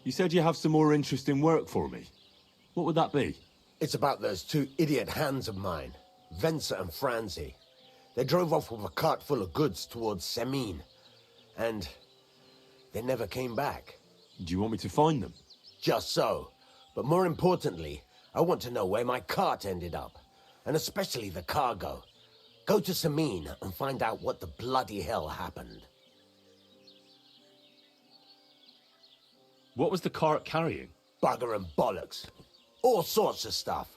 You said you have some more interesting work for me. What would that be? It's about those two idiot hands of mine, Venser and Franzi. They drove off with a cart full of goods towards Semine, and they never came back. Do you want me to find them? Just so. But more importantly, I want to know where my cart ended up, and especially the cargo. Go to Semine and find out what the bloody hell happened. What was the cart carrying? Bugger and bollocks. All sorts of stuff.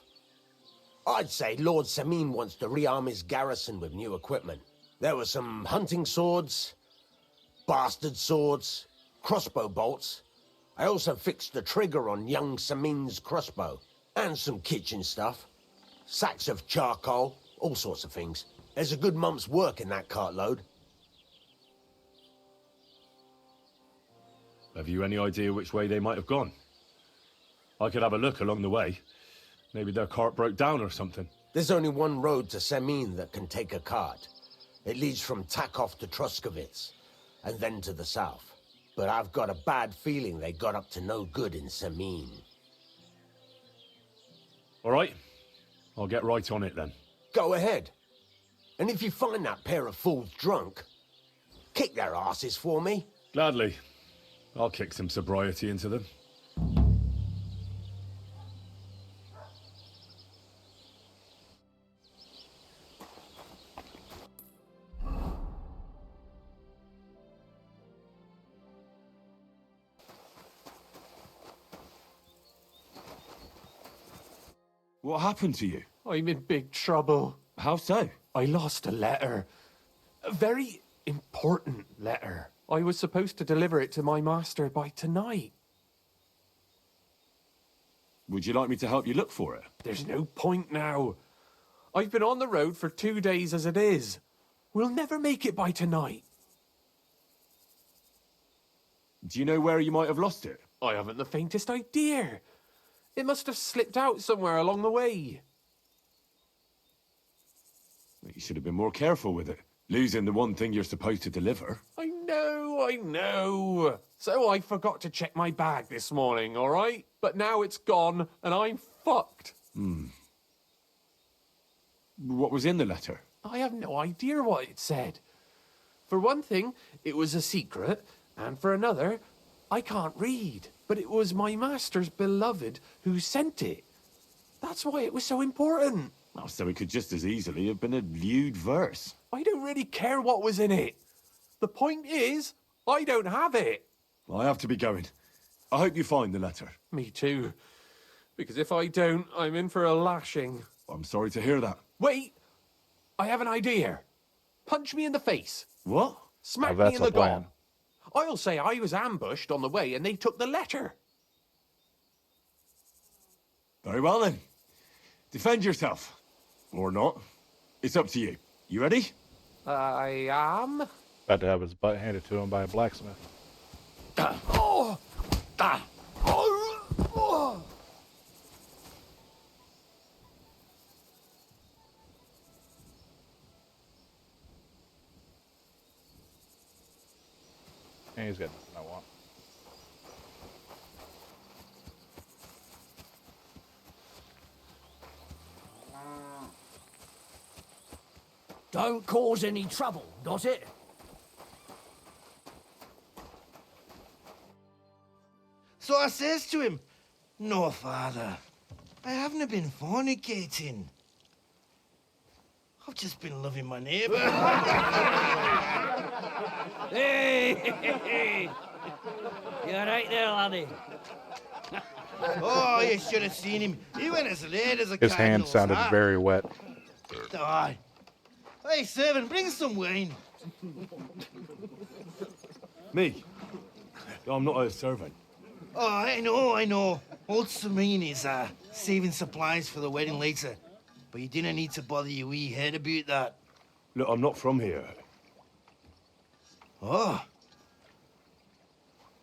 I'd say Lord Semine wants to rearm his garrison with new equipment. There were some hunting swords, bastard swords, crossbow bolts. I also fixed the trigger on young Semine's crossbow. And some kitchen stuff. Sacks of charcoal, all sorts of things. There's a good month's work in that cartload. Have you any idea which way they might have gone? I could have a look along the way. Maybe their cart broke down or something. There's only one road to Semine that can take a cart. It leads from Takov to Troskovitz, and then to the south. But I've got a bad feeling they got up to no good in Semine. All right. I'll get right on it then. Go ahead. And if you find that pair of fools drunk, kick their asses for me. Gladly. I'll kick some sobriety into them. What happened to you? I'm in big trouble. How so? I lost a letter. A very important letter. I was supposed to deliver it to my master by tonight. Would you like me to help you look for it? There's no point now. I've been on the road for 2 days as it is. We'll never make it by tonight. Do you know where you might have lost it? I haven't the faintest idea. It must have slipped out somewhere along the way. You should have been more careful with it. Losing the one thing you're supposed to deliver. I know. So I forgot to check my bag this morning, all right? But now it's gone, and I'm fucked. What was in the letter? I have no idea what it said. For one thing, it was a secret, and for another, I can't read. But it was my master's beloved who sent it. That's why it was so important. Oh, so it could just as easily have been a lewd verse. I don't really care what was in it. The point is, I don't have it. I have to be going. I hope you find the letter. Me too. Because if I don't, I'm in for a lashing. I'm sorry to hear that. Wait! I have an idea. Punch me in the face. What? Smack Now me that's in the a plan. gob. I'll say I was ambushed on the way and they took the letter. Very well then. Defend yourself. Or not. It's up to you. You ready? I am. About to have his butt handed to him by a blacksmith. Oh! Ah! Oh! Oh! And he's got nothing I want. Don't cause any trouble, does it? So I says to him, "No, father, I haven't been fornicating. I've just been loving my neighbour." Hey! You alright there, laddie? Oh, you should have seen him. He went as late as a His hand cardinal's sounded hat. very wet. Aye. Hey, servant, bring some wine. Me? I'm not a servant. Oh, I know. Old Semine is saving supplies for the wedding later. But you didn't need to bother your wee head about that. Look, I'm not from here. Oh.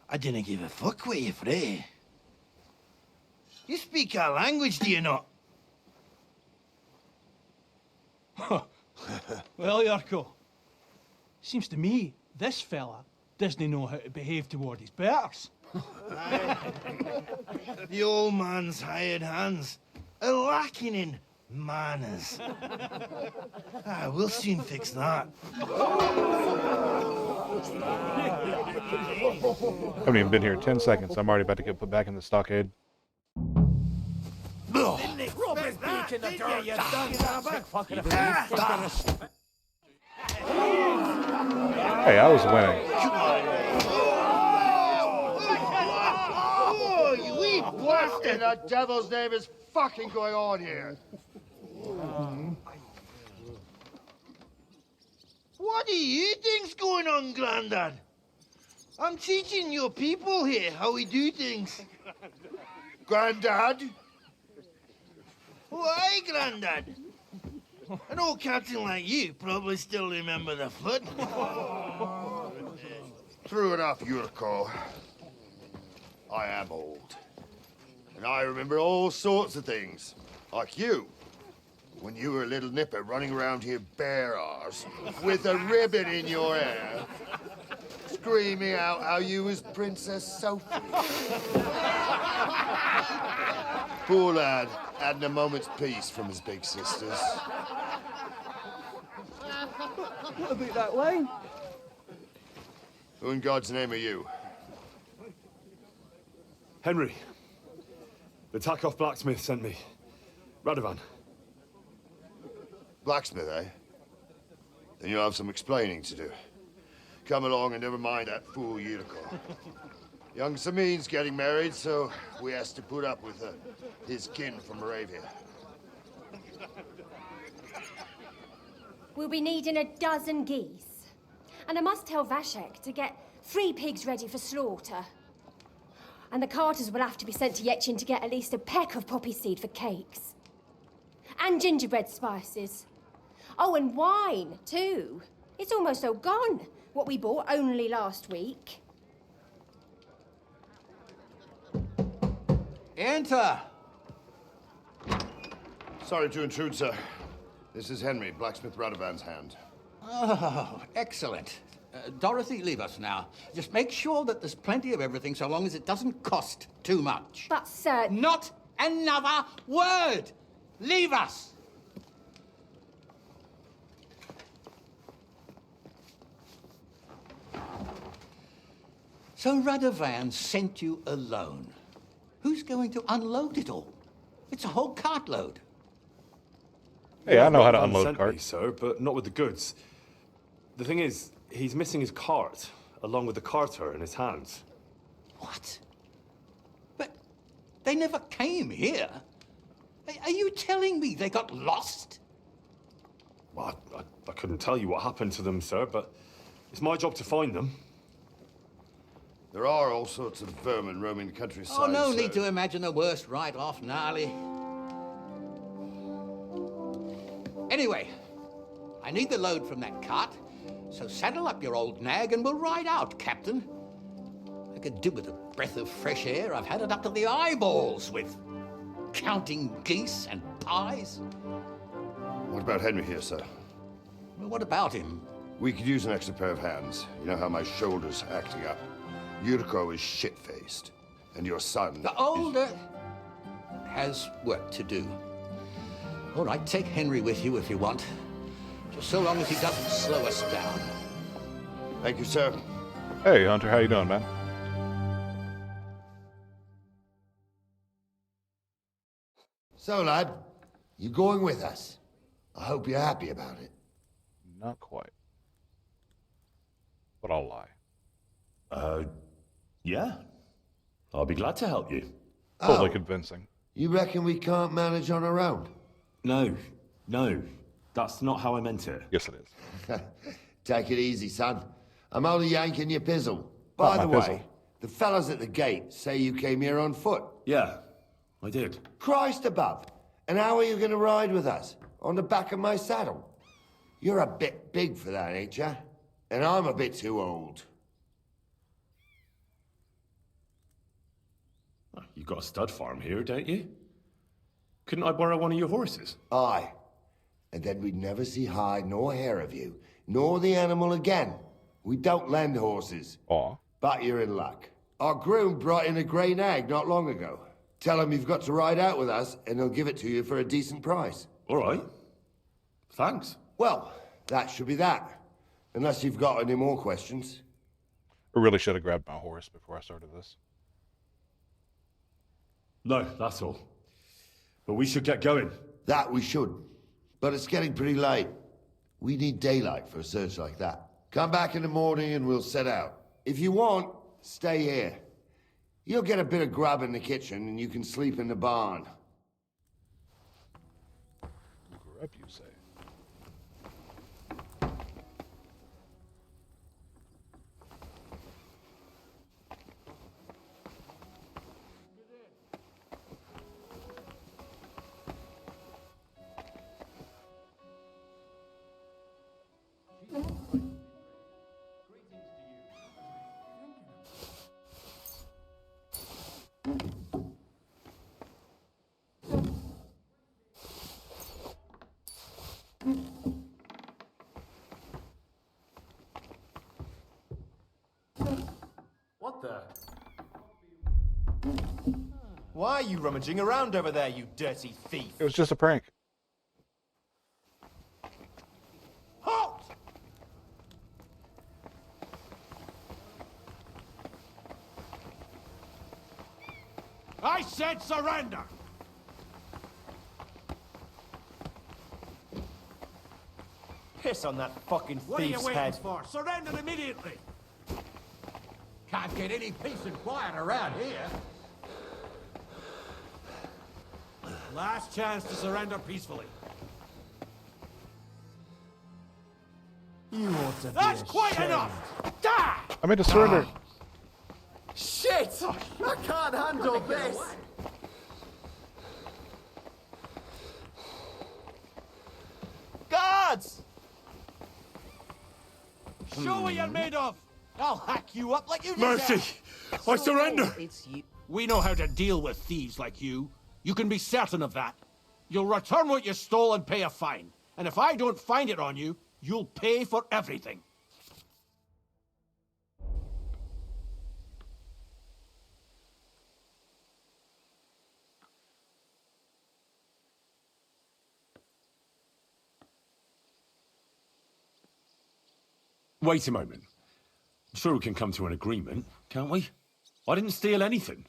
I didn't give a fuck where you're from. You speak our language, do you not? Well, Yarko, seems to me this fella doesn't know how to behave toward his betters. The old man's hired hands are lacking in manners. We'll soon fix that. Haven't even been here 10 seconds. I'm already about to get put back in the stockade. Hey, I was winning. Oh, you wee What in the devil's name is fucking going on here? What do you think's going on, Grandad? I'm teaching your people here how we do things. Granddad? Why, Grandad? An old captain like you probably still remember the flood. True enough, Yurko. I am old. And I remember all sorts of things. Like you. When you were a little nipper running around here bare arse, with a ribbon in your hair, screaming out how you was Princess Sophie. Poor lad, hadn't a moment's peace from his big sisters. It'll be that way. Who in God's name are you? Henry. The Takoff blacksmith sent me. Radovan. Blacksmith, eh? Then you'll have some explaining to do. Come along and never mind that fool Yurko. Young Samin's getting married, so we has to put up with his kin from Moravia. We'll be needing a dozen geese. And I must tell Vashek to get 3 pigs ready for slaughter. And the carters will have to be sent to Yetchin to get at least a peck of poppy seed for cakes. And gingerbread spices. Oh, and wine, too. It's almost all gone, what we bought only last week. Enter. Sorry to intrude, sir. This is Henry, blacksmith Radovan's hand. Oh, excellent. Dorothy, leave us now. Just make sure that there's plenty of everything so long as it doesn't cost too much. But, sir... Not another word! Leave us! So Radovan sent you alone. Who's going to unload it all? It's a whole cartload. Hey, I know how to Radovan unload sent me, carts. sir, but not with the goods. The thing is, he's missing his cart, along with the carter in his hands. What? But they never came here. Are you telling me they got lost? Well, I couldn't tell you what happened to them, sir, but it's my job to find them. There are all sorts of vermin roaming the countryside. Oh, no sir. need to imagine the worst right off, gnarly. Anyway, I need the load from that cart, so saddle up your old nag and we'll ride out, Captain. I could do with a breath of fresh air. I've had it up to the eyeballs with counting geese and pies. What about Henry here, sir? Well, what about him? We could use an extra pair of hands. You know how my shoulder's acting up. Yurko is shit-faced. And your son The older has work to do. All right, take Henry with you if you want. Just so long as he doesn't slow us down. Thank you, sir. Hey, Hunter, how you doing, man? So, lad, you going with us? I hope you're happy about it. Not quite. But I'll lie. Yeah. I'll be glad to help you. Totally convincing. You reckon we can't manage on our own? No. That's not how I meant it. Yes, it is. Take it easy, son. I'm only yanking your pizzle. Not By the my way, pizzle. the fellas at the gate say you came here on foot. Yeah, I did. Christ above. And how are you going to ride with us? On the back of my saddle? You're a bit big for that, ain't ya? And I'm a bit too old. You've got a stud farm here, don't you? Couldn't I borrow one of your horses? Aye. And then we'd never see hide nor hair of you, nor the animal again. We don't lend horses. Aw. But you're in luck. Our groom brought in a grey nag not long ago. Tell him you've got to ride out with us, and he'll give it to you for a decent price. All right. Thanks. Well, that should be that. Unless you've got any more questions. I really should have grabbed my horse before I started this. No, that's all. But we should get going. That we should. But it's getting pretty late. We need daylight for a search like that. Come back in the morning and we'll set out. If you want, stay here. You'll get a bit of grub in the kitchen and you can sleep in the barn. Grub, you say? What the? Why are you rummaging around over there, you dirty thief? It was just a prank. Halt! I said surrender! Piss on that fucking What are you thief's waiting head. for? Surrender immediately! Can't get any peace and quiet around here. Last chance to surrender peacefully. You ought to be That's quite ashamed. enough! Die! I made a surrender. Shit! I can't handle this! Guards! Show what you're made of! I'll hack you up like you Mercy! deserve. I surrender! We know how to deal with thieves like you. You can be certain of that. You'll return what you stole and pay a fine. And if I don't find it on you, you'll pay for everything. Wait a moment. I'm sure we can come to an agreement, can't we? I didn't steal anything.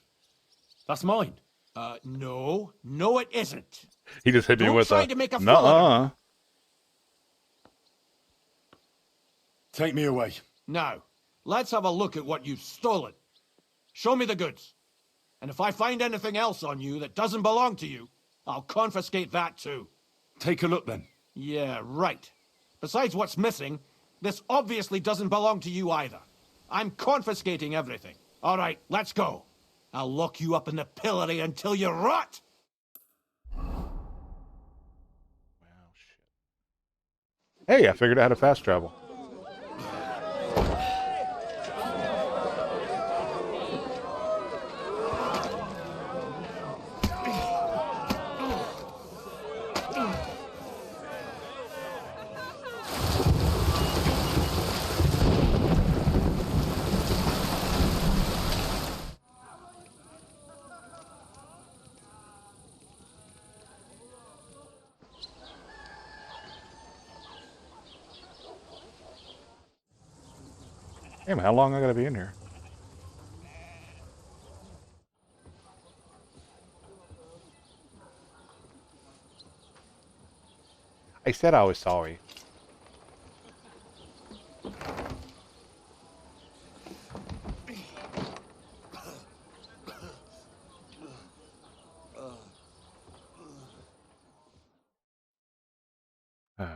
That's mine. No. No, it isn't. He just hit me Don't with try a to make a fool nuh-uh. Take me away. Now, let's have a look at what you've stolen. Show me the goods. And if I find anything else on you that doesn't belong to you, I'll confiscate that too. Take a look then. Yeah, right. Besides what's missing, this obviously doesn't belong to you either. I'm confiscating everything. All right, let's go. I'll lock you up in the pillory until you rot! Hey, I figured out how to fast travel. Damn, how long I gotta be in here? I said I was sorry.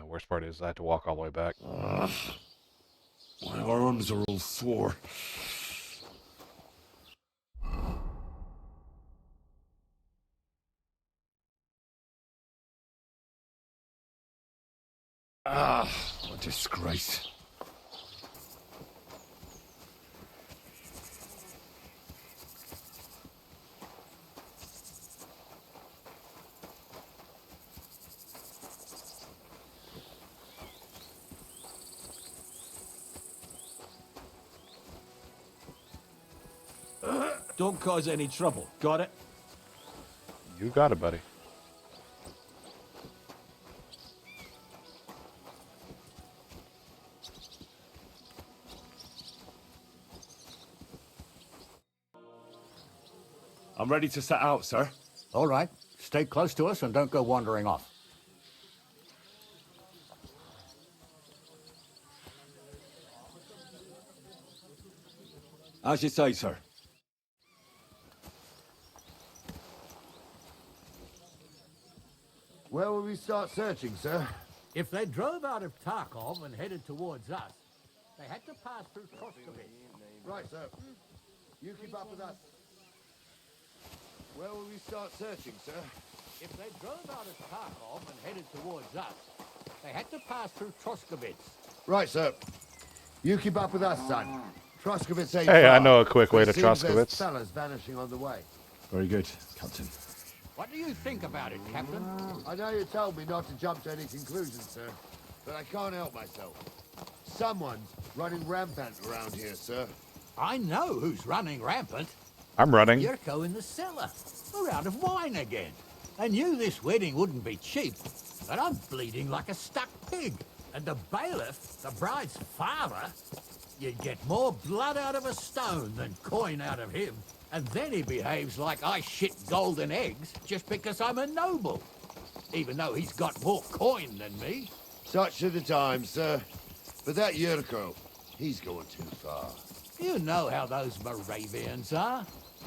Worst part is I had to walk all the way back. My arms are all sore. Ah, what a disgrace. don't cause any trouble. Got it? You got it, buddy. I'm ready to set out, sir. All right. Stay close to us and don't go wandering off. As you say, sir. Where will we start searching, sir? If they drove out of Tarkov and headed towards us, they had to pass through Troskovitz. Right, sir. You keep up with us. Where will we start searching, sir? If they drove out of Tarkov and headed towards us, they had to pass through Troskovitz. Right, sir. You keep up with us, son. Troskovitz ain't Hey, far. I know a quick way to It seems there's Troskovitz. fellas vanishing on the way. Very good, Captain. What do you think about it, Captain? I know you told me not to jump to any conclusions, sir, but I can't help myself. Someone's running rampant around here, sir. I know who's running rampant. I'm running. Yurko in the cellar. We're out of wine again. I knew this wedding wouldn't be cheap, but I'm bleeding like a stuck pig. And the bailiff, the bride's father, you'd get more blood out of a stone than coin out of him. And then he behaves like I shit golden eggs just because I'm a noble. Even though he's got more coin than me. Such are the times, sir. But that Yurko, he's going too far. You know how those Moravians are.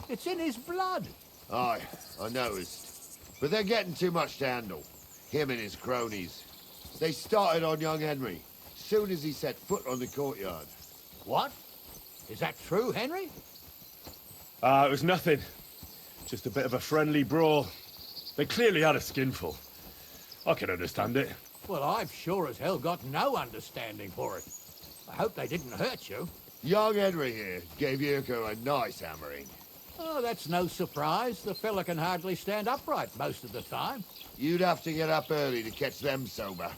It's in his blood. Aye, I noticed. But they're getting too much to handle. Him and his cronies. They started on young Henry, soon as he set foot on the courtyard. What? Is that true, Henry? It was nothing. Just a bit of a friendly brawl. They clearly had a skinful. I can understand it. Well, I've sure as hell got no understanding for it. I hope they didn't hurt you. Young Henry here gave Yurko a nice hammering. Oh, that's no surprise. The fella can hardly stand upright most of the time. You'd have to get up early to catch them sober.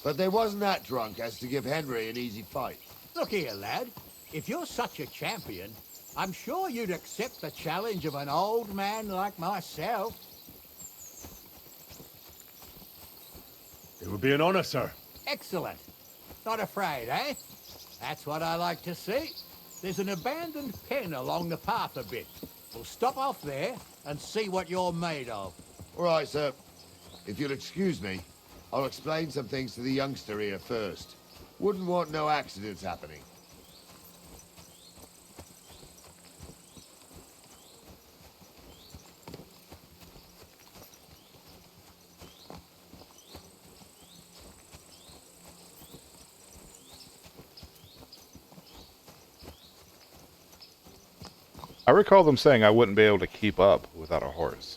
But they wasn't that drunk as to give Henry an easy fight. Look here, lad. If you're such a champion, I'm sure you'd accept the challenge of an old man like myself. It would be an honor, sir. Excellent. Not afraid, eh? That's what I like to see. There's an abandoned pen along the path a bit. We'll stop off there and see what you're made of. All right, sir. If you'll excuse me, I'll explain some things to the youngster here first. Wouldn't want no accidents happening. I recall them saying I wouldn't be able to keep up without a horse.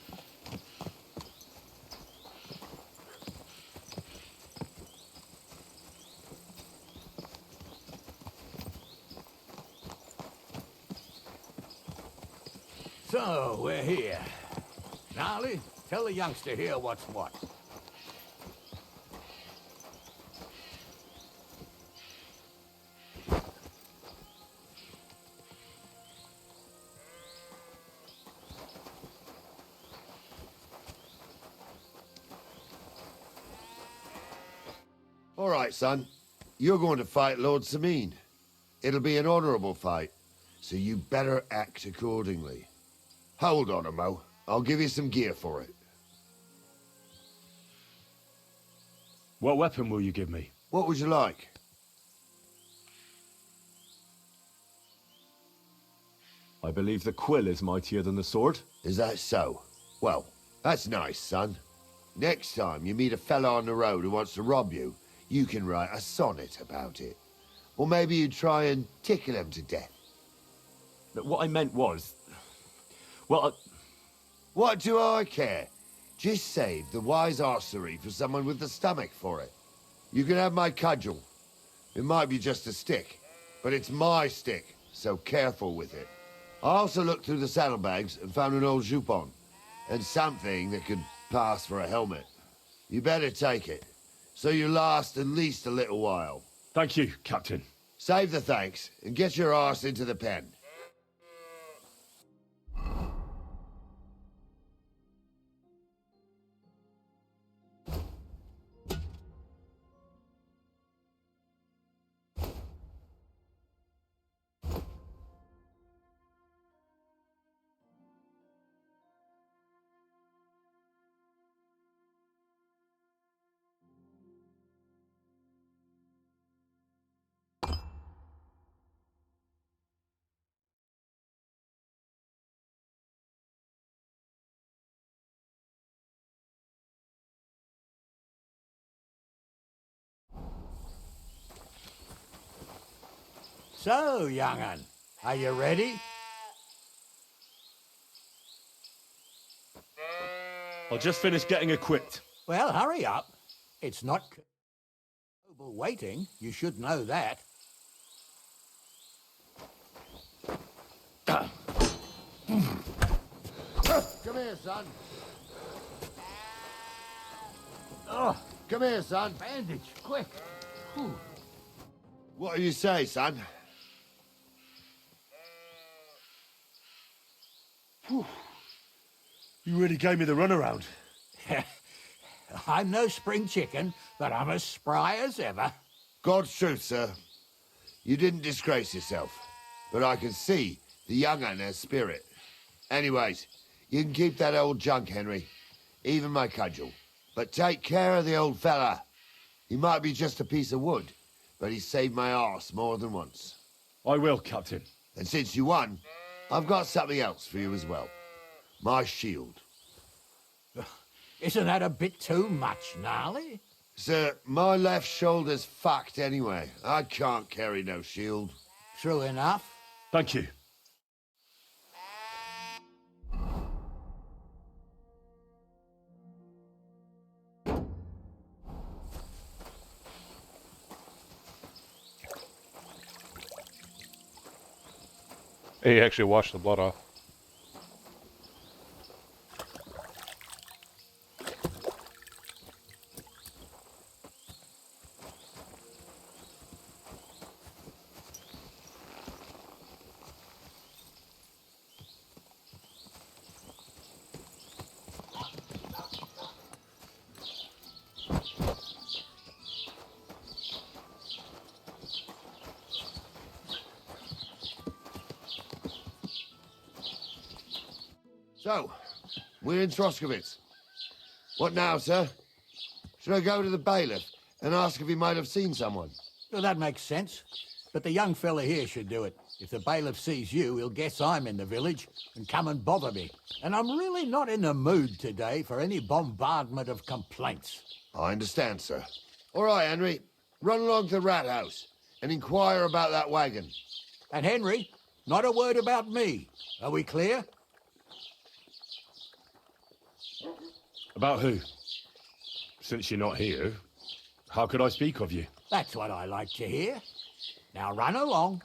So, we're here. Gnarly, tell the youngster here what's what. All right, son. You're going to fight Lord Sameen. It'll be an honorable fight, so you better act accordingly. Hold on a mo. I'll give you some gear for it. What weapon will you give me? What would you like? I believe the quill is mightier than the sword. Is that so? Well, that's nice, son. Next time you meet a fella on the road who wants to rob you, you can write a sonnet about it. Or maybe you try and tickle him to death. But what I meant was... Well, What do I care? Just save the wise arsery for someone with the stomach for it. You can have my cudgel. It might be just a stick, but it's my stick, so careful with it. I also looked through the saddlebags and found an old jupon, and something that could pass for a helmet. You better take it, so you last at least a little while. Thank you, Captain. Save the thanks, and get your arse into the pen. So, young'un, are you ready? I'll just finish getting equipped. Well, hurry up. It's not noble waiting. You should know that. Come here, son. Come here, son. Bandage, quick. Whew. What do you say, son? You really gave me the runaround. I'm no spring chicken, but I'm as spry as ever. God's truth, sir. You didn't disgrace yourself, but I can see the young'un has spirit. Anyways, you can keep that old junk, Henry. Even my cudgel. But take care of the old fella. He might be just a piece of wood, but he saved my arse more than once. I will, Captain. And since you won, I've got something else for you as well. My shield. Isn't that a bit too much, Gnarly? Sir, my left shoulder's fucked anyway. I can't carry no shield. True enough. Thank you. He actually washed the blood off. So, we're in Troskowitz. What now, sir? Should I go to the bailiff and ask if he might have seen someone? Well, that makes sense. But the young fella here should do it. If the bailiff sees you, he'll guess I'm in the village and come and bother me. And I'm really not in the mood today for any bombardment of complaints. I understand, sir. All right, Henry. Run along to the rat house and inquire about that wagon. And Henry, not a word about me. Are we clear? About who? Since you're not here, how could I speak of you? That's what I like to hear. Now run along.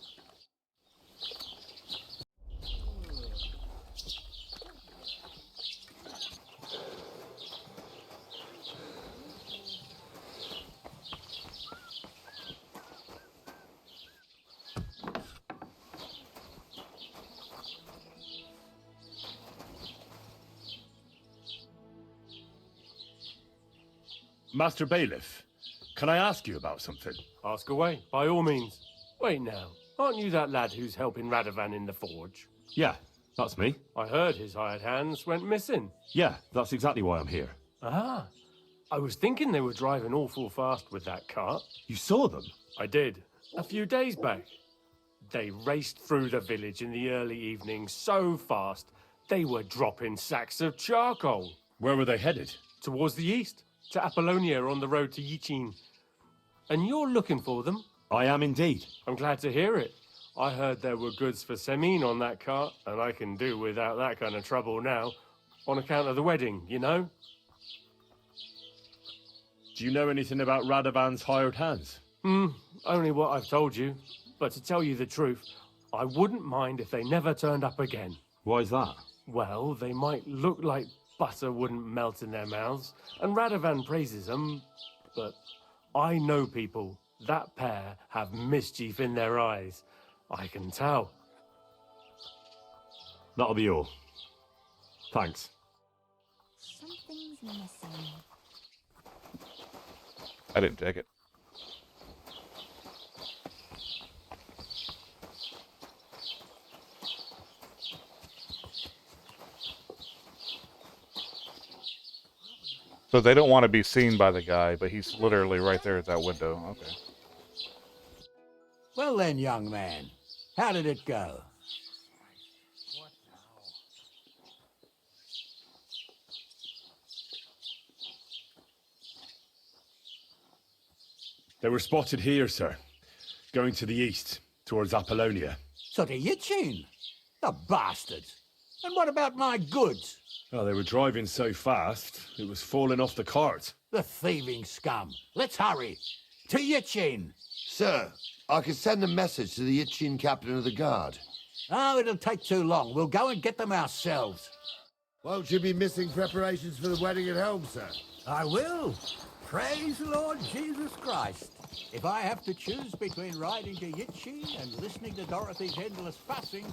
Master Bailiff, can I ask you about something? Ask away, by all means. Wait now, aren't you that lad who's helping Radovan in the forge? Yeah, that's me. I heard his hired hands went missing. Yeah, that's exactly why I'm here. Ah, I was thinking they were driving awful fast with that cart. You saw them? I did, a few days back. They raced through the village in the early evening so fast, they were dropping sacks of charcoal. Where were they headed? Towards the east, to Apollonia on the road to Yichin. And you're looking for them? I am indeed. I'm glad to hear it. I heard there were goods for Semin on that cart, and I can do without that kind of trouble now, on account of the wedding, you know? Do you know anything about Radovan's hired hands? Only what I've told you. But to tell you the truth, I wouldn't mind if they never turned up again. Why is that? Well, they might look like butter wouldn't melt in their mouths, and Radovan praises them, but I know people. That pair have mischief in their eyes. I can tell. That'll be all. Thanks. Something's missing. I didn't take it. So they don't want to be seen by the guy, but he's literally right there at that window. Okay. Well then, young man, how did it go? They were spotted here, sir. Going to the east. towards Apollonia. So to Yitchin? The bastards. And what about my goods? Oh, they were driving so fast, it was falling off the cart. The thieving scum. Let's hurry. To Yitchin. Sir, I can send a message to the Itchin captain of the guard. Oh, it'll take too long. We'll go and get them ourselves. Won't you be missing preparations for the wedding at home, sir? I will. Praise the Lord Jesus Christ. If I have to choose between riding to Yitchin and listening to Dorothy's endless fussing,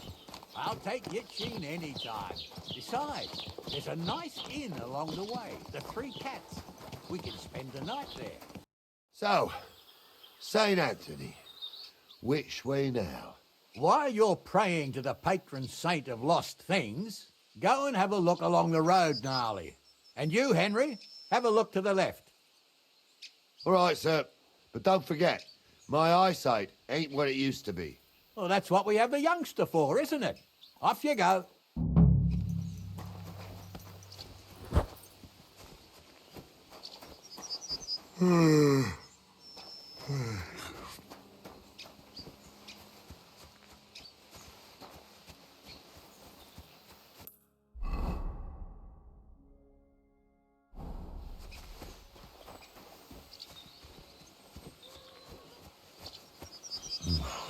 I'll take Yitchin any time. Besides, there's a nice inn along the way, the Three Cats. We can spend the night there. So, St. Anthony, which way now? While you're praying to the patron saint of lost things, go and have a look along the road, Gnarly. And you, Henry, have a look to the left. All right, sir. But don't forget, my eyesight ain't what it used to be. Well, that's what we have the youngster for, isn't it? Off you go.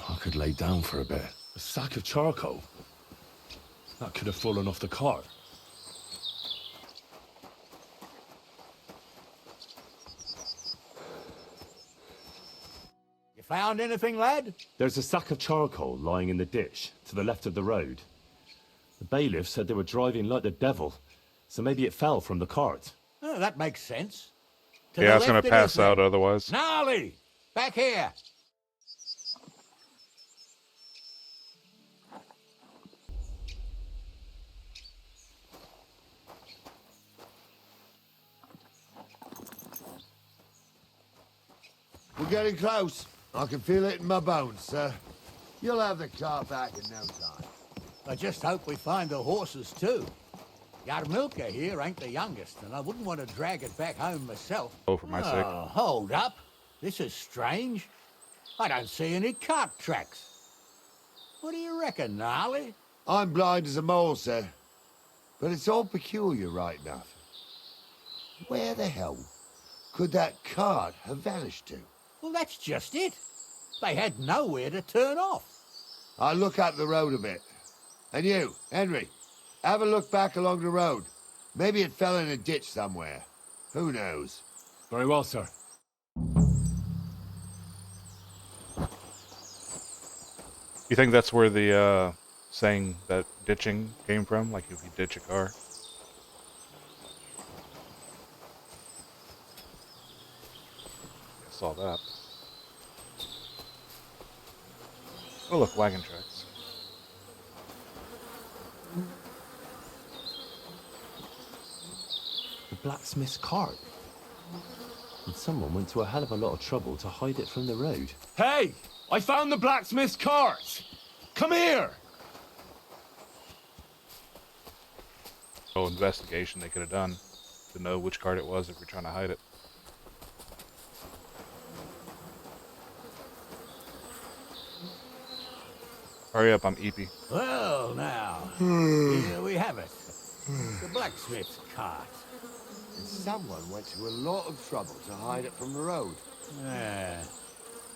I could lay down for a bit. A sack of charcoal? That could have fallen off the cart. You found anything, lad? There's a sack of charcoal lying in the ditch, to the left of the road. The bailiff said they were driving like the devil, so maybe it fell from the cart. Oh, that makes sense. To Yeah, the I was going left to it pass is out then. otherwise. Gnarly! Back here! We're getting close. I can feel it in my bones, sir. You'll have the car back in no time. I just hope we find the horses, too. Yarmilka here ain't the youngest, and I wouldn't want to drag it back home myself. Oh, for my sake. Hold up. This is strange. I don't see any cart tracks. What do you reckon, Gnarly? I'm blind as a mole, sir. But it's all peculiar, right enough. Where the hell could that cart have vanished to? Well, that's just it. They had nowhere to turn off. I'll look up the road a bit. And you, Henry, have a look back along the road. Maybe it fell in a ditch somewhere. Who knows? Very well, sir. You think that's where the saying that ditching came from? Like if you ditch a car? I saw that. Oh look, wagon tracks. The blacksmith's cart. And someone went to a hell of a lot of trouble to hide it from the road. Hey! I found the blacksmith's cart! Come here! Oh, investigation they could have done to know which cart it was if we're trying to hide it. Hurry up, I'm eepy. Well, now, here we have it. The blacksmith's cart. And someone went to a lot of trouble to hide it from the road. Yeah.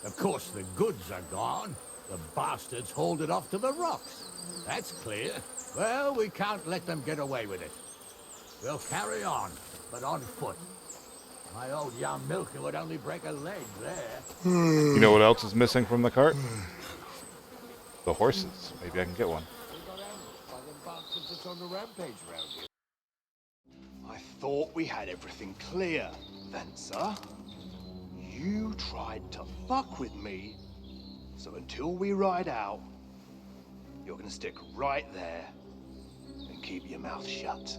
Of course, the goods are gone. The bastards hauled it off to the rocks. That's clear. Well, we can't let them get away with it. We'll carry on, but on foot. My old young milker would only break a leg there. You know what else is missing from the cart? The horses. Maybe I can get one. I thought we had everything clear, Venser. You tried to fuck with me, so until we ride out, you're gonna stick right there and keep your mouth shut.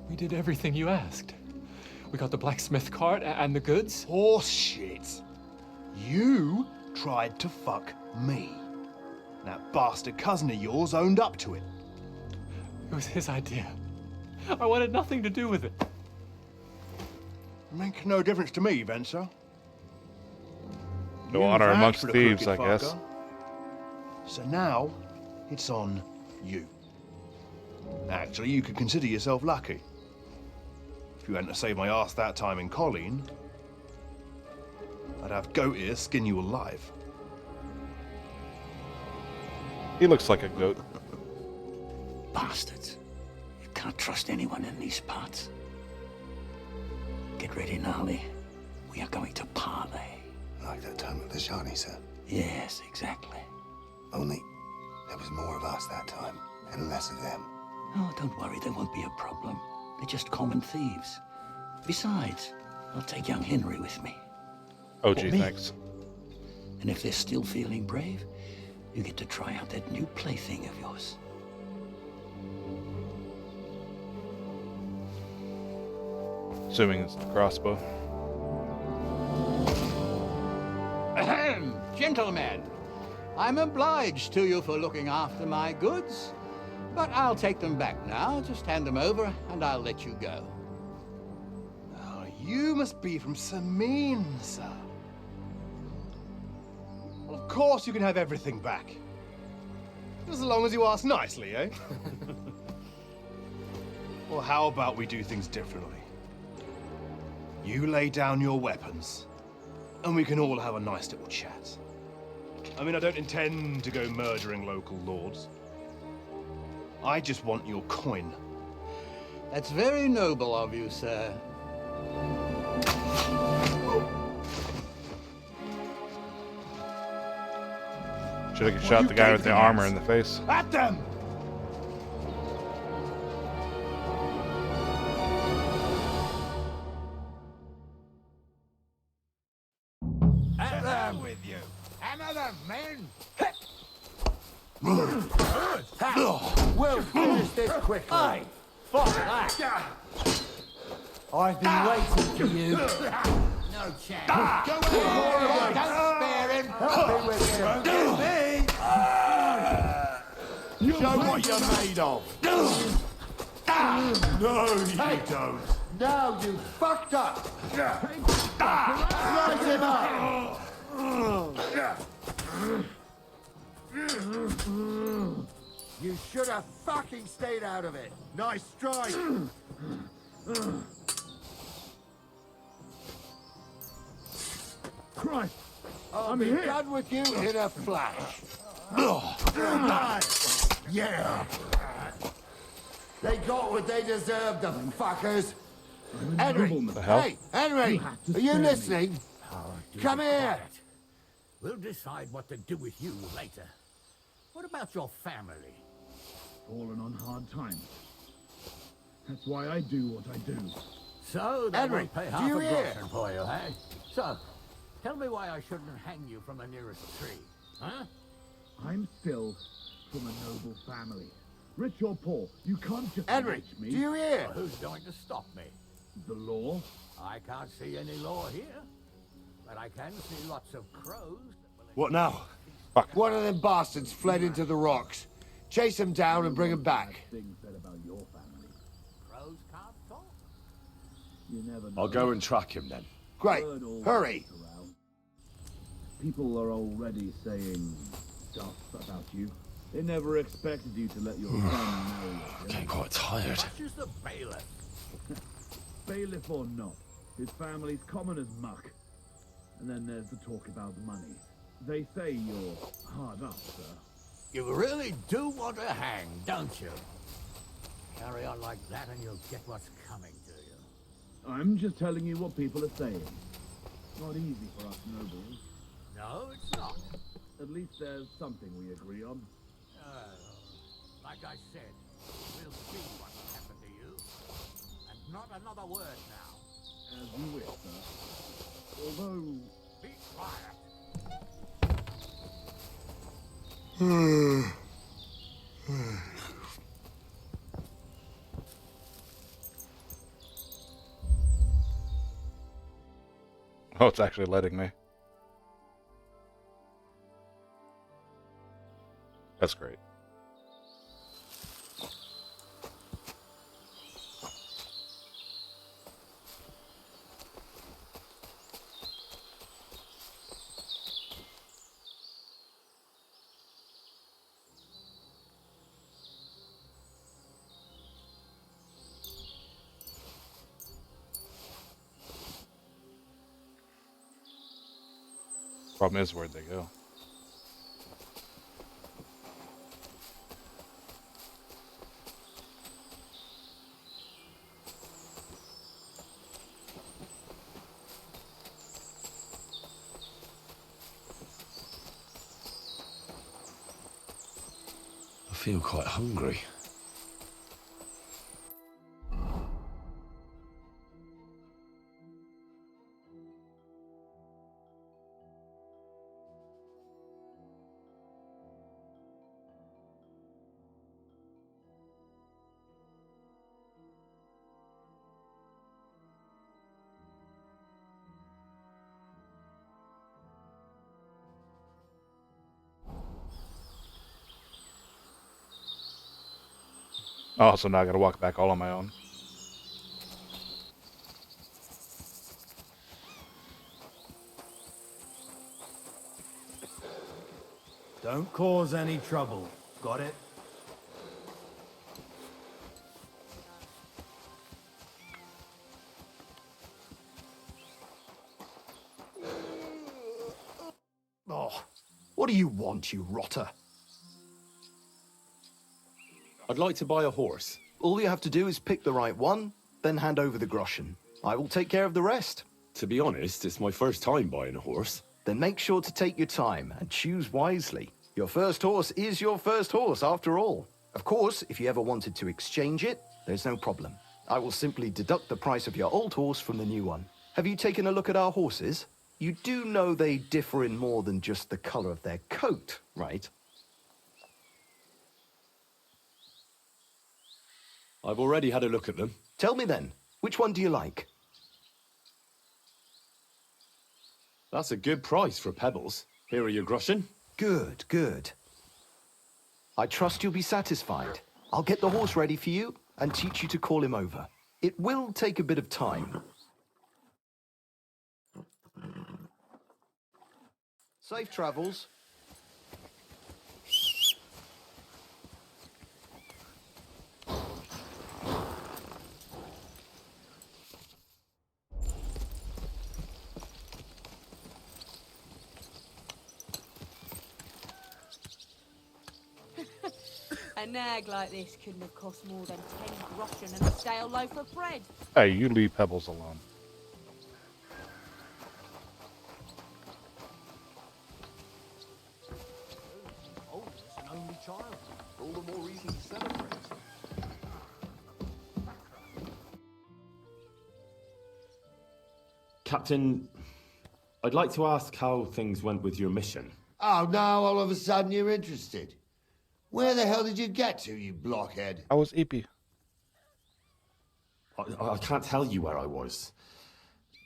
We did everything you asked. We got the blacksmith cart and the goods. Horse shit. You tried to fuck me. That bastard cousin of yours owned up to it. It was his idea. I wanted nothing to do with it. Make no difference to me, Venser. No You honor vouch amongst for the thieves, crooked I guess. fucker. So now, it's on you. Actually, you could consider yourself lucky. If you hadn't have saved my ass that time in Colleen, I'd have goat ear skin you alive. He looks like a goat. Bastards. You can't trust anyone in these parts. Get ready, Gnarly. We are going to parley. Like that time at the Shani, sir? Yes, exactly. Only there was more of us that time, and less of them. Oh, don't worry, there won't be a problem. They're just common thieves. Besides, I'll take young Henry with me. Oh, gee, thanks. And if they're still feeling brave, you get to try out that new plaything of yours. Assuming it's the crossbow. Ahem, gentlemen, I'm obliged to you for looking after my goods, but I'll take them back now. Just hand them over, and I'll let you go. Oh, you must be from Samin, sir. Well, of course you can have everything back. Just as long as you ask nicely, eh? Well, how about we do things differently? You lay down your weapons, and we can all have a nice little chat. I mean, I don't intend to go murdering local lords. I just want your coin. That's very noble of you, sir. Should have shot the guy with the armor in the face. At them! At them with you. Another man. We'll finish this quickly. Aye. Fuck that. I've been waiting for you. No chance. Go away. Don't spare him. Help me with him. Don't me. Show what you're made of. No, you don't. Now you fucked up. Rise him up. You should have fucking stayed out of it. Nice strike. Christ. I'll be done with you in a flash. Yeah. They got what they deserved, the fuckers. Henry, hey, Henry, are you listening? Come here. We'll decide what to do with you later. What about your family? Fallen on hard times. That's why I do what I do. So they Henry, won't pay do half you a hear? groschen for you, eh? So, tell me why I shouldn't hang you from the nearest tree, huh? I'm still from a noble family. Rich or poor, you can't just Henry, match me. do you hear? Well, who's going to stop me? The law? I can't see any law here, but I can see lots of crows. What now? One of them bastards fled into the rocks. Chase him down and bring him back. Things said about your family. Crows can't talk. You never know. I'll go and track him then. Great. Word always Hurry. gets around. People are already saying stuff about you. They never expected you to let your son marry you. Getting quite tired. Such is the bailiff. Bailiff or not, his family's common as muck. And then there's the talk about money. They say you're hard up, sir. You really do want to hang, don't you? Carry on like that and you'll get what's coming to you. I'm just telling you what people are saying. Not easy for us nobles. No, it's not. At least there's something we agree on. Like I said, we'll see what will happen to you. And not another word now. As you wish, sir. Although... Be quiet. Oh, it's actually letting me. That's great. Problem is, where'd they go? I feel quite hungry. Oh, so now I gotta walk back all on my own. Don't cause any trouble. Got it? Oh, what do you want, you rotter? I'd like to buy a horse. All you have to do is pick the right one, then hand over the groschen. I will take care of the rest. To be honest, it's my first time buying a horse. Then make sure to take your time and choose wisely. Your first horse is your first horse, after all. Of course, if you ever wanted to exchange it, there's no problem. I will simply deduct the price of your old horse from the new one. Have you taken a look at our horses? You do know they differ in more than just the color of their coat, right? I've already had a look at them. Tell me then, which one do you like? That's a good price for pebbles. Here are your groschen. Good, good. I trust you'll be satisfied. I'll get the horse ready for you and teach you to call him over. It will take a bit of time. Safe travels. A nag like this couldn't have cost more than 10 groschen and a stale loaf of bread. Hey, you leave Pebbles alone. Oldest and only child. All the more reason to celebrate. Captain, I'd like to ask how things went with your mission. Oh, now all of a sudden you're interested. Where the hell did you get to, you blockhead? I was EP. I can't tell you where I was.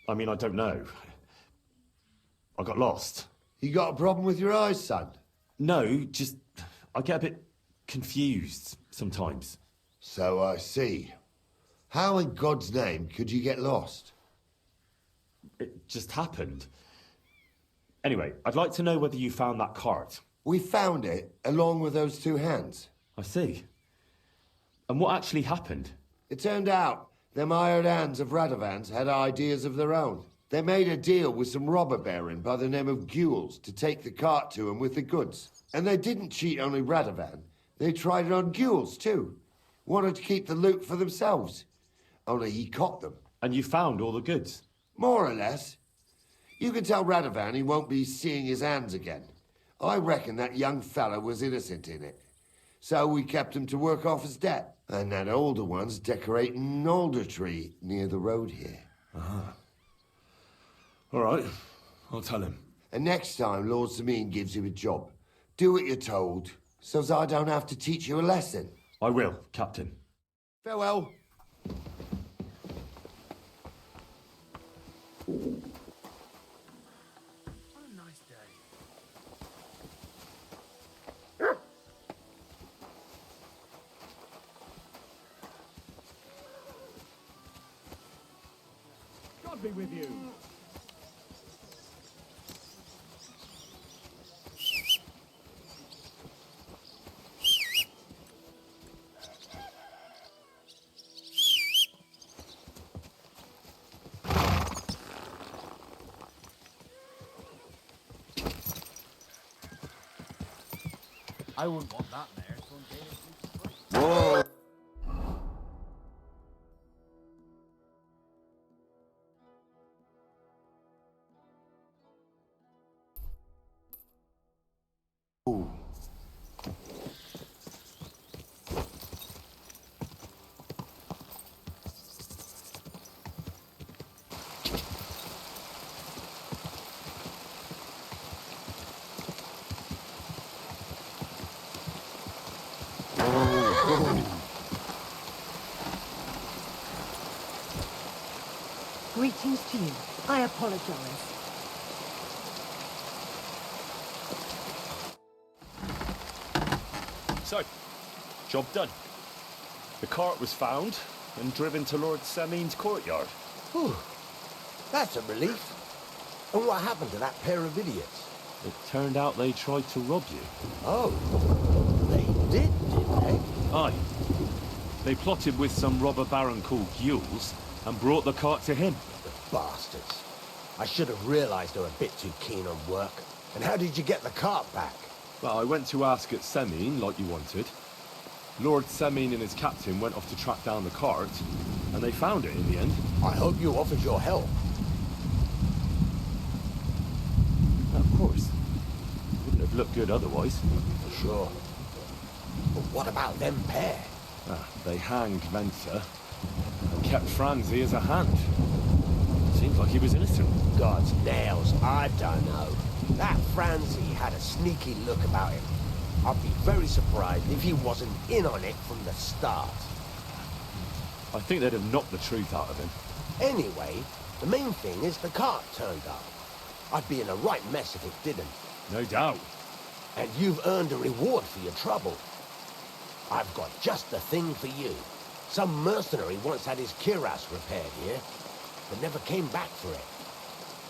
I mean, I don't know. I got lost. You got a problem with your eyes, son? No, just I get a bit confused sometimes. So I see. How in God's name could you get lost? It just happened. Anyway, I'd like to know whether you found that cart. We found it, along with those two hands. I see. And what actually happened? It turned out them hired hands of Radovans had ideas of their own. They made a deal with some robber baron by the name of Gules to take the cart to him with the goods. And they didn't cheat only Radovan. They tried it on Gules, too. Wanted to keep the loot for themselves. Only he caught them. And you found all the goods? More or less. You can tell Radovan he won't be seeing his hands again. I reckon that young fella was innocent in it. So we kept him to work off his debt. And that older one's decorating an alder tree near the road here. Ah. All right, I'll tell him. And next time Lord Sameen gives you a job, do what you're told, so as I don't have to teach you a lesson. I will, Captain. Farewell. God be with you. I wouldn't want that mare spontaneously straight. Whoa! Ooh. Greetings to you. I apologize. So, job done. The cart was found and driven to Lord Samin's courtyard. Whew. That's a relief. And what happened to that pair of idiots? It turned out they tried to rob you. Oh, they did they? Aye. They plotted with some robber baron called Gules and brought the cart to him. The bastards. I should have realized they were a bit too keen on work. And how did you get the cart back? Well, I went to ask at Semin, like you wanted. Lord Semin and his captain went off to track down the cart, and they found it in the end. I hope you offered your help. Of course. Wouldn't have looked good otherwise. For sure. But what about them pair? They hanged Venser and kept Franzi as a hand. Seems like he was innocent. God's nails, I don't know. That Franzi had a sneaky look about him. I'd be very surprised if he wasn't in on it from the start. I think they'd have knocked the truth out of him. Anyway, the main thing is the cart turned up. I'd be in a right mess if it didn't. No doubt. And you've earned a reward for your trouble. I've got just the thing for you. Some mercenary once had his cuirass repaired here, but never came back for it.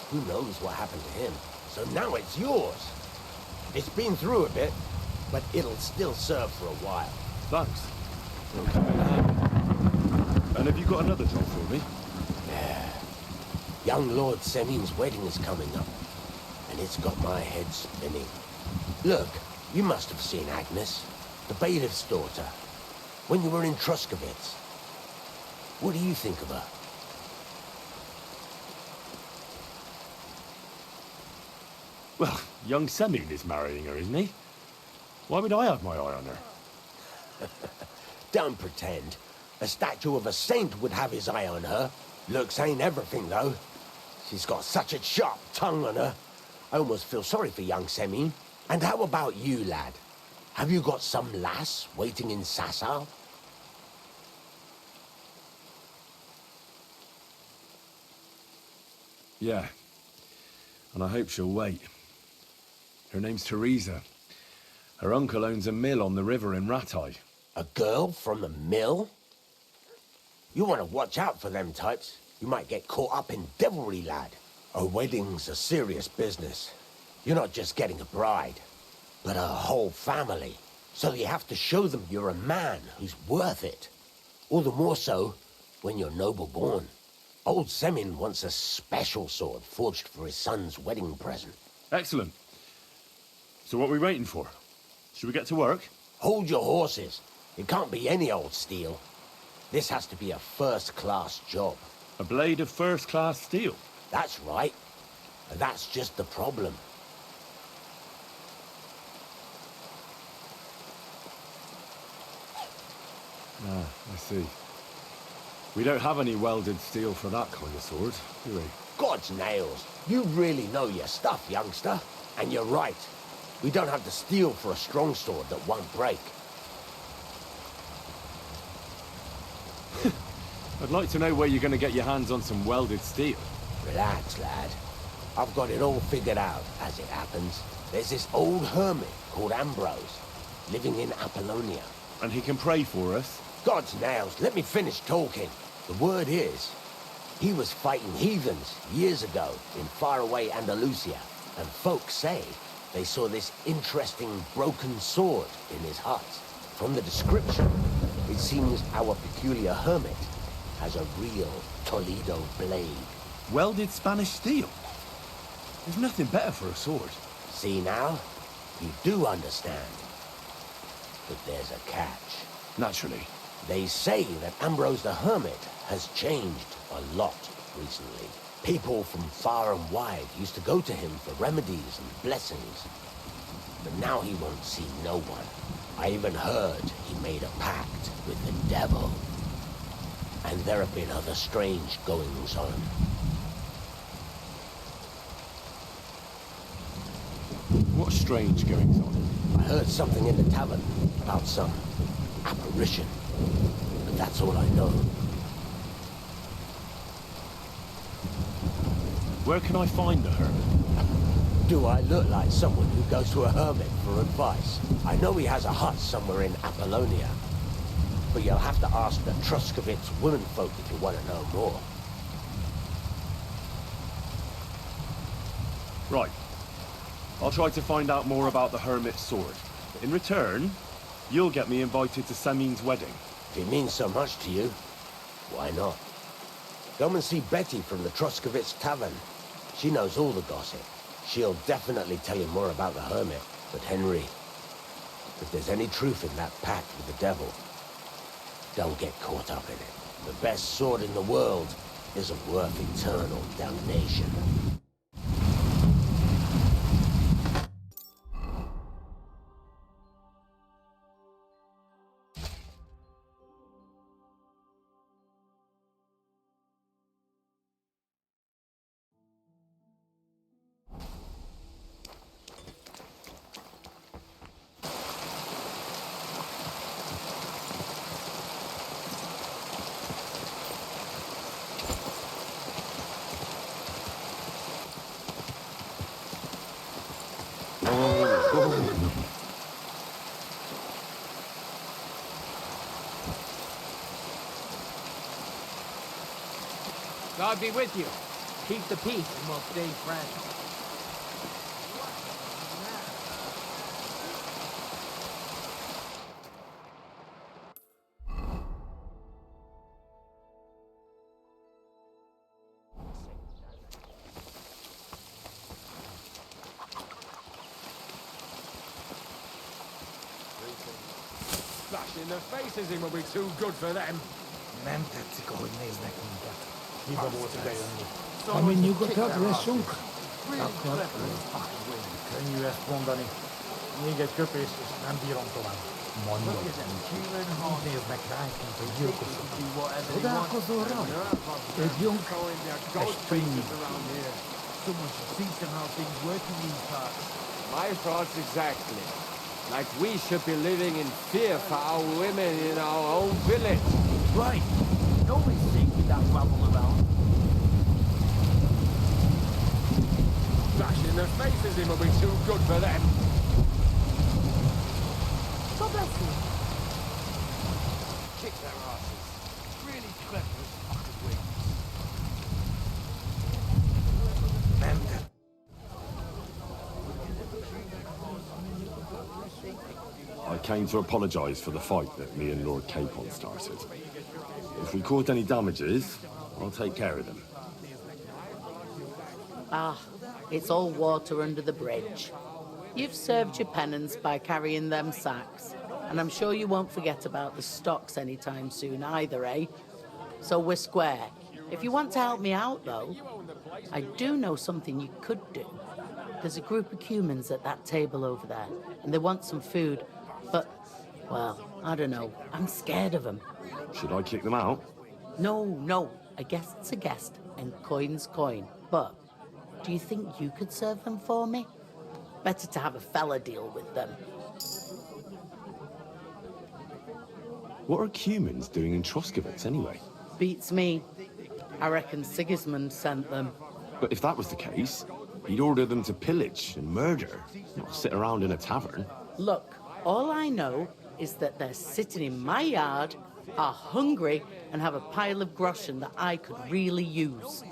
Who knows what happened to him? So now it's yours. It's been through a bit, but it'll still serve for a while. Thanks. It'll come in handy. And have you got another job for me? Yeah. Young Lord Semin's wedding is coming up, and it's got my head spinning. Look, you must have seen Agnes, the bailiff's daughter, when you were in Truscovitz. What do you think of her? Well, young Semin is marrying her, isn't he? Why would I have my eye on her? Don't pretend. A statue of a saint would have his eye on her. Looks ain't everything, though. She's got such a sharp tongue on her. I almost feel sorry for young Semin. And how about you, lad? Have you got some lass waiting in Sasau? Yeah. And I hope she'll wait. Her name's Teresa. Her uncle owns a mill on the river in Ratai. A girl from the mill? You want to watch out for them types. You might get caught up in devilry, lad. A wedding's a serious business. You're not just getting a bride, but a whole family. So you have to show them you're a man who's worth it. All the more so when you're noble-born. Old Semin wants a special sword forged for his son's wedding present. Excellent. So what are we waiting for? Should we get to work? Hold your horses. It can't be any old steel. This has to be a first-class job. A blade of first-class steel? That's right. And that's just the problem. Ah, I see. We don't have any welded steel for that kind of sword, do we? God's nails. You really know your stuff, youngster. And you're right. We don't have the steel for a strong sword that won't break. I'd like to know where you're going to get your hands on some welded steel. Relax, lad. I've got it all figured out, as it happens. There's this old hermit called Ambrose, living in Apollonia. And he can pray for us? God's nails, let me finish talking. The word is, he was fighting heathens years ago in faraway Andalusia, and folks say they saw this interesting broken sword in his hut. From the description, it seems our peculiar hermit has a real Toledo blade. Welded Spanish steel? There's nothing better for a sword. See now? You do understand. But there's a catch. Naturally. They say that Ambrose the Hermit has changed a lot recently. People from far and wide used to go to him for remedies and blessings. But now he won't see no one. I even heard he made a pact with the devil. And there have been other strange goings-on. What strange goings-on? I heard something in the tavern about some apparition. But that's all I know. Where can I find the hermit? Do I look like someone who goes to a hermit for advice? I know he has a hut somewhere in Apollonia. But you'll have to ask the Truscovitz womenfolk if you want to know more. Right. I'll try to find out more about the hermit's sword. In return, you'll get me invited to Samin's wedding. If it means so much to you, why not? Come and see Betty from the Truscovitz Tavern. She knows all the gossip. She'll definitely tell you more about the hermit. But Henry, if there's any truth in that pact with the devil, don't get caught up in it. The best sword in the world isn't worth eternal damnation. God be with you. Keep the peace and we'll stay friends. Flashing their faces in will be too good for them. Amen nyugodtat resunk. Könnyű ezt mondani. Még egy köpés, és nem bírom tovább. Mondom. Így néznek ránk, mint a gyilkosok. Csodálkozol rajta? Ödjünk, estünk. Someone should see some how things work in these parts. My thoughts exactly. Like we should be living in fear for our women in our own village. Right. Nobody's safe with that rabble around. Flashing their faces in will be too good for them. God bless you. Kick their asses. Really clever as fucking wings. I came to apologise for the fight that me and Lord Capon started. If we caused any damages, I'll take care of them. Ah, it's all water under the bridge. You've served your penance by carrying them sacks, and I'm sure you won't forget about the stocks anytime soon either, eh? So we're square. If you want to help me out, though, I do know something you could do. There's a group of humans at that table over there, and they want some food, but, well, I don't know. I'm scared of them. Should I kick them out? No. A guest's a guest, and coin's coin. But do you think you could serve them for me? Better to have a fella deal with them. What are humans doing in Troskovitz anyway? Beats me. I reckon Sigismund sent them. But if that was the case, he'd order them to pillage and murder, not sit around in a tavern. Look, all I know is that they're sitting in my yard, are hungry, and have a pile of groschen that I could really use.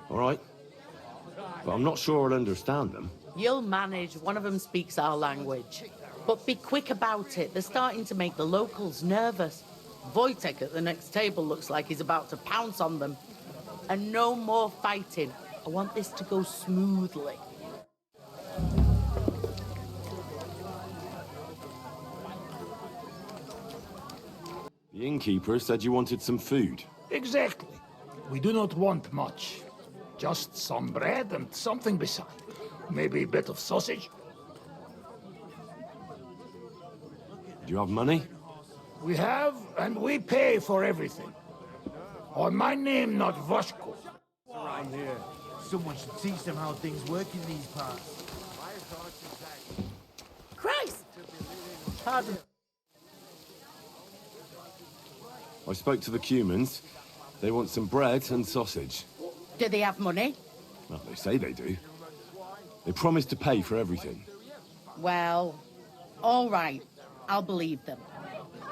All right. But I'm not sure I'll understand them. You'll manage. One of them speaks our language. But be quick about it. They're starting to make the locals nervous. Wojtek at the next table looks like he's about to pounce on them. And no more fighting. I want this to go smoothly. The innkeeper said you wanted some food. Exactly. We do not want much. Just some bread and something beside. Maybe a bit of sausage. Do you have money? We have, and we pay for everything. Or my name not Voshko. Around here. Someone should teach them how things work in these parts. Christ! Pardon. I spoke to the Cumans. They want some bread and sausage. Do they have money? Well, they say they do. They promised to pay for everything. Well, all right. I'll believe them.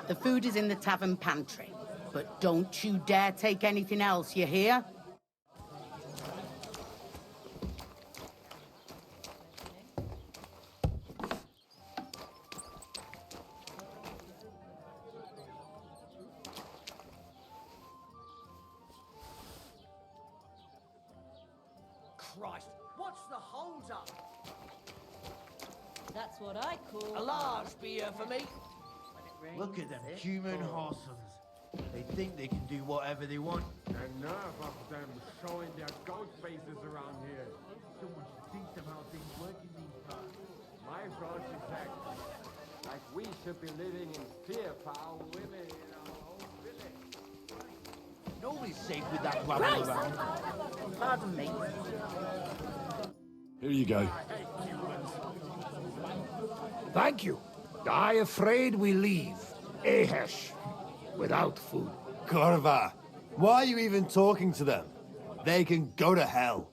The food is in the tavern pantry. But don't you dare take anything else, you hear? Christ, what's the hold-up? That's what I call A large beer for me. Look at them human horsons. They think they can do whatever they want. The nerve of them showing their goat faces around here. Someone should teach them how things work in these parts. My thoughts exactly. Like we should be living in fear for our women in our own village. Nobody's safe with that rabble around. Pardon me. Here you go. Thank you. I afraid we leave. Ahesh. Without food. Corva, why are you even talking to them? They can go to hell.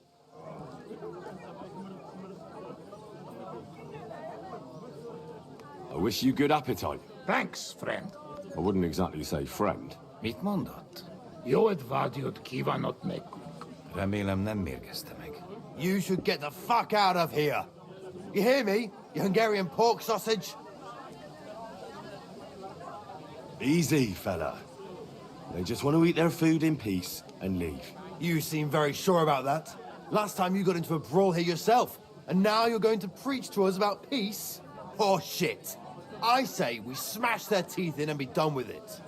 I wish you good appetite. Thanks, friend. I wouldn't exactly say friend. Mit mondott? Jó advádiót kívánok nekünk. Remélem nem mérgezte meg. You should get the fuck out of here. You hear me, you Hungarian pork sausage? Easy, fella. They just want to eat their food in peace and leave. You seem very sure about that. Last time you got into a brawl here yourself, and now you're going to preach to us about peace? Oh shit. I say we smash their teeth in and be done with it.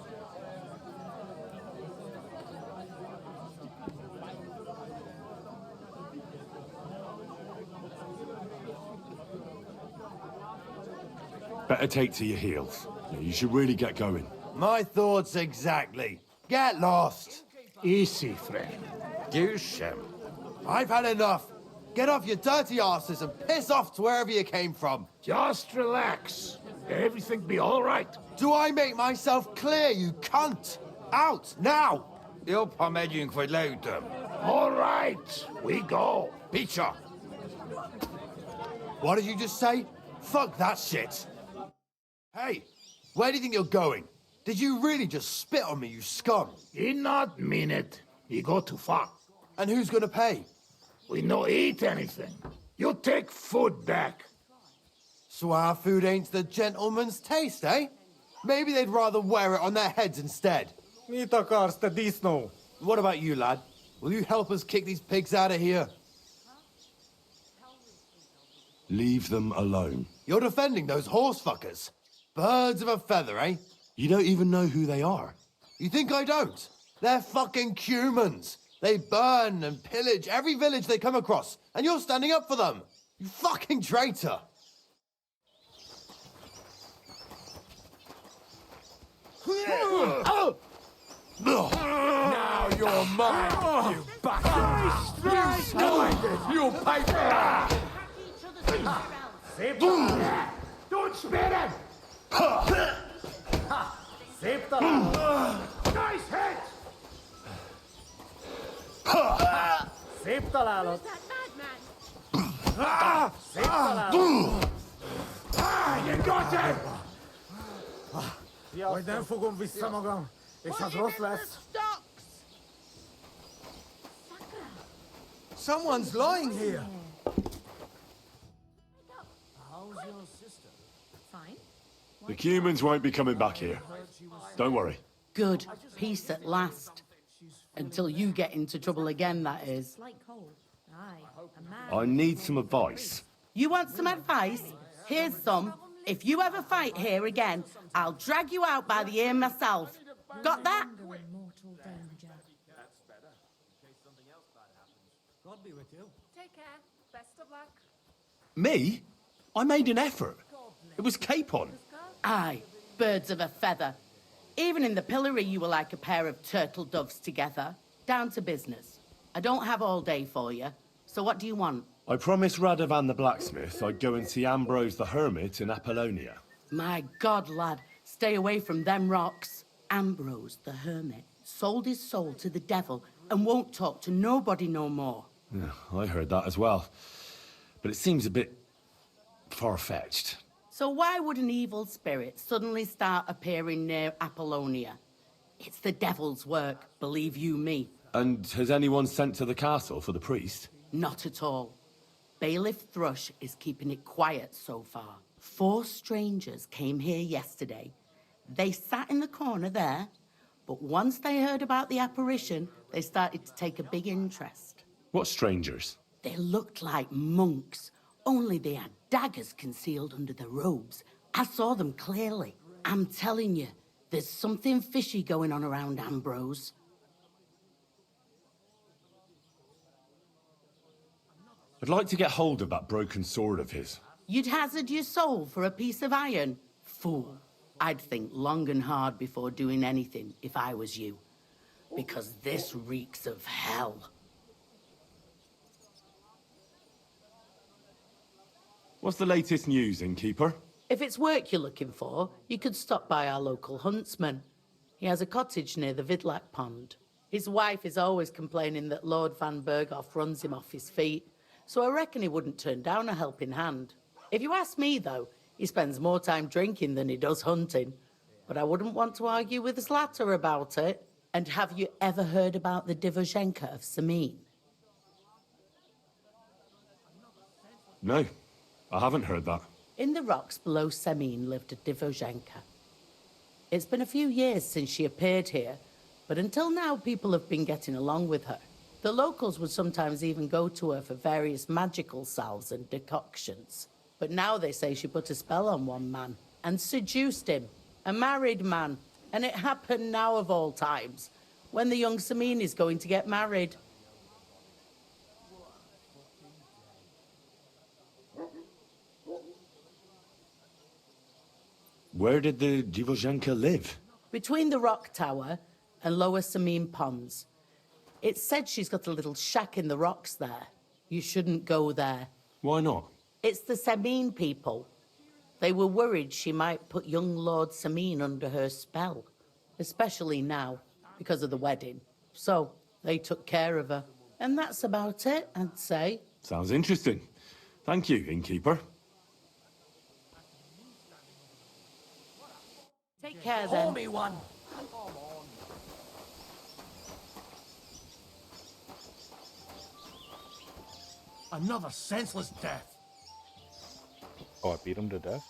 Better take to your heels. You should really get going. My thoughts exactly. Get lost. Easy, friend. Douche. I've had enough. Get off your dirty asses and piss off to wherever you came from. Just relax. Everything be all right. Do I make myself clear, you cunt? Out, now! Jobb, ha megyünk, vagy leütöm. All right, we go. Picture. What did you just say? Fuck that shit. Hey, where do you think you're going? Did you really just spit on me, you scum? He not mean it. He go too far. And who's gonna pay? We no eat anything. You take food back. So our food ain't the gentleman's taste, eh? Maybe they'd rather wear it on their heads instead. Mit akarsz, te disznó? What about you, lad? Will you help us kick these pigs out of here? Leave them alone. You're defending those horse fuckers. Birds of a feather, eh? You don't even know who they are. You think I don't? They're fucking humans. They burn and pillage every village they come across, and you're standing up for them. You fucking traitor. Now you're mine, you bastard! You scoundrel! You pay for that! Don't spit him! Nice hit! Szép találat! Szép találat! You got him! Majd nem fogom vissza magam, és az rossz lesz. Someone's lying here. How's your sister? Fine. The Cumans won't be coming back here. Don't worry. Good. Peace at last. Until you get into trouble again, that is. Slight cold. Aye. A man. I need some advice. You want some advice? Here's some. If you ever fight here again, I'll drag you out by the ear myself. Got that? Longer in mortal danger. That's better. In case something else bad happens. God be with you. Take care. Best of luck. Me? I made an effort. It was Capon. Aye, birds of a feather. Even in the pillory, you were like a pair of turtle doves together. Down to business. I don't have all day for you. So what do you want? I promised Radovan the blacksmith I'd go and see Ambrose the hermit in Apollonia. My God, lad, stay away from them rocks. Ambrose the hermit sold his soul to the devil and won't talk to nobody no more. Yeah, I heard that as well. But it seems a bit far-fetched. So why would an evil spirit suddenly start appearing near Apollonia? It's the devil's work, believe you me. And has anyone sent to the castle for the priest? Not at all. Bailiff Thrush is keeping it quiet so far. 4 strangers came here yesterday. They sat in the corner there, but once they heard about the apparition, they started to take a big interest. What strangers? They looked like monks, only they had daggers concealed under their robes. I saw them clearly. I'm telling you, there's something fishy going on around Ambrose. I'd like to get hold of that broken sword of his. You'd hazard your soul for a piece of iron? Fool. I'd think long and hard before doing anything if I was you. Because this reeks of hell. What's the latest news, innkeeper? If it's work you're looking for, you could stop by our local huntsman. He has a cottage near the Vidlac pond. His wife is always complaining that Lord Van Berghoff runs him off his feet, so I reckon he wouldn't turn down a helping hand. If you ask me, though, he spends more time drinking than he does hunting. But I wouldn't want to argue with Zlata about it. And have you ever heard about the Divozhenka of Samin? No, I haven't heard that. In the rocks below Samin lived a Divozhenka. It's been a few years since she appeared here, but until now people have been getting along with her. The locals would sometimes even go to her for various magical salves and decoctions. But now they say she put a spell on one man and seduced him, a married man. And it happened now of all times, when the young Samin is going to get married. Where did the Divozhenka live? Between the rock tower and Lower Samin ponds. It's said she's got a little shack in the rocks there. You shouldn't go there. Why not? It's the Samin people. They were worried she might put young Lord Samin under her spell. Especially now, because of the wedding. So, they took care of her. And that's about it, I'd say. Sounds interesting. Thank you, innkeeper. Take care, then. Hold me one. Another senseless death. Oh, I beat him to death?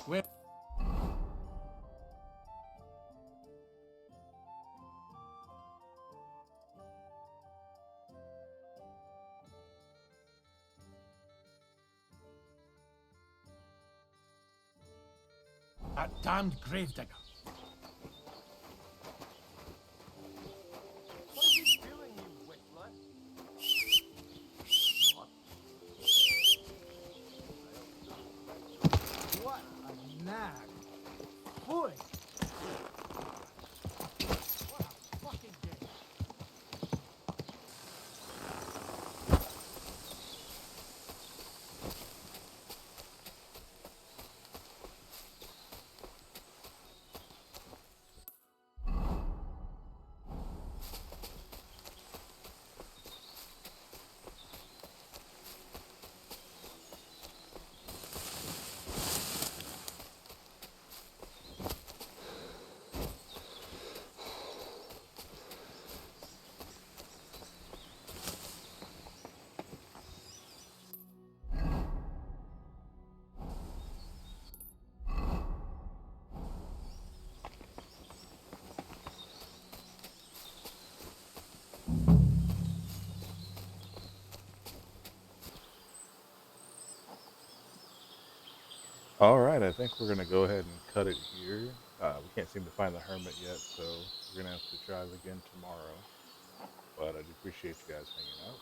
Where? A damned gravedigger. What are you doing, you whistler? What a nag. Boy! What a fucking game. Alright, I think we're going to go ahead and cut it here. We can't seem to find the hermit yet, so we're going to have to try it again tomorrow. But I do appreciate you guys hanging out.